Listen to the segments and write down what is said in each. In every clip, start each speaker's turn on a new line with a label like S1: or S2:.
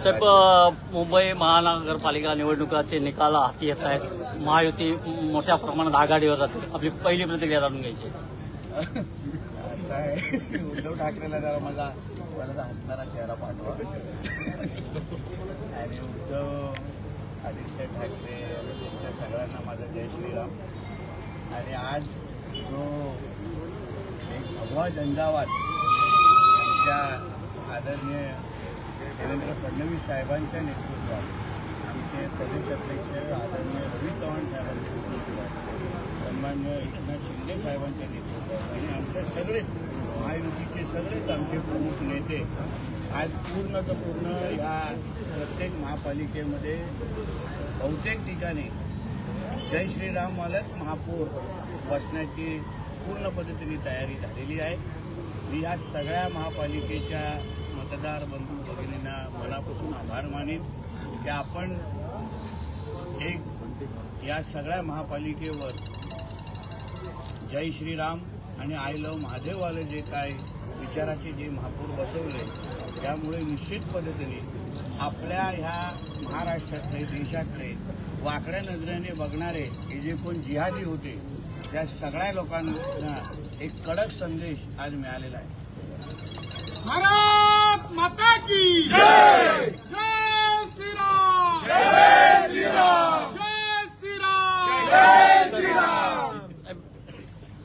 S1: साहेब, मुंबई महानगरपालिका निवडणुकाचे निकाल हाती येत आहेत. महायुती मोठ्या प्रमाणात आघाडीवर जाते. आपली पहिली प्रतिक्रिया जाणून घ्यायची.
S2: असं आहे, उद्धव ठाकरेला जरा मला हसणारा चेहरा पाठवा. आणि उद्धव आदित्य ठाकरे त्यांच्या सगळ्यांना माझा जय श्रीराम. आणि आज जो एक भगवा झंझावात आमच्या आदरणीय देवेंद्र फडणवीस साहेबांच्या नेतृत्वात, आमचे प्रदेश अध्यक्ष आदरणीय रवी चव्हाण साहेबांच्या नेतृत्वात, सन्मान्य एकनाथ शिंदे साहेबांच्या नेतृत्वात आणि आमचे सगळेच महायुतीचे सगळेच आमचे प्रमुख नेते आज पूर्ण या प्रत्येक महापालिकेमध्ये बहुतेक ठिकाणी जय श्रीराम मालक महापौर बसण्याची पूर्ण पद्धतीने तयारी झालेली आहे. मी या सगळ्या महापालिकेच्या मतदार बंधू भगिनींना मनापासून आभार मानेन की आपण एक या सगळ्या महापालिकेवर जय श्रीराम आणि आय लव्ह महादेववाले जे काय विचाराचे जे महापौर बसवले, त्यामुळे निश्चित पद्धतीने आपल्या ह्या महाराष्ट्रातले देशातले वाकड्या नजरेने बघणारे हे जे कोण जिहादी होते त्या सगळ्या लोकांना एक कडक संदेश आज मिळालेला आहे.
S3: भारत माता की जय, जय श्रीराम, जय श्रीराम, जय श्रीराम, जय श्रीराम.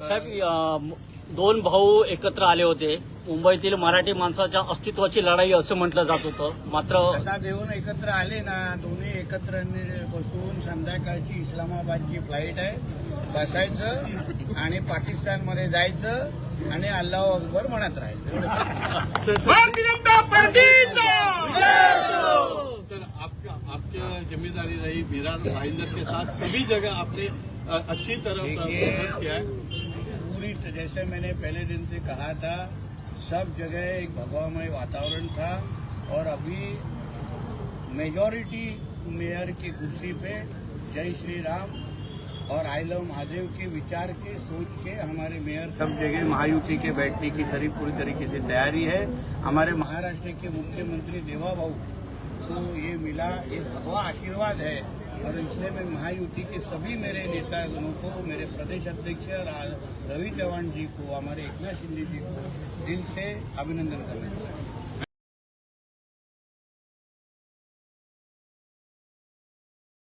S1: साहेब, दोन भाऊ एकत्र आले होते. मुंबईतील मराठी माणसाच्या अस्तित्वाची लढाई असं म्हटलं जात होतं. मात्र
S2: आता देऊन एकत्र आले ना, दोन्ही एकत्र बसून संध्याकाळची इस्लामाबादची फ्लाईट आहे, बसायचं आणि पाकिस्तानमध्ये जायचं आणि अल्लाह अकबर म्हणत राहायचं.
S3: भारतीय जनता पार्टीचा
S4: सर, आपकी जिम्मेदारी रही विराट भाईंदर के साथ सभी जगह आपने अच्छी तरह किया है.
S2: पूरी जैसे मैंने पहले दिन से कहा था, सब जगह एक भगवामय वातावरण था और अभी मेजॉरिटी मेयर की कुर्सी पे जय श्री राम और आई लव महादेव के विचार के सोच के हमारे मेयर सब जगह महायुति के बैठने की पूरी तरीके से तैयारी है. हमारे महाराष्ट्र के मुख्यमंत्री देवा भाऊ को ये मिला, ये भगवा आशीर्वाद है और इसलिए मैं महायुति के सभी मेरे नेतागणों को, मेरे प्रदेश अध्यक्ष रवि चव्हाण जी को, हमारे एकनाथ शिंदे जी को दिल से अभिनंदन करना चाहता हूँ.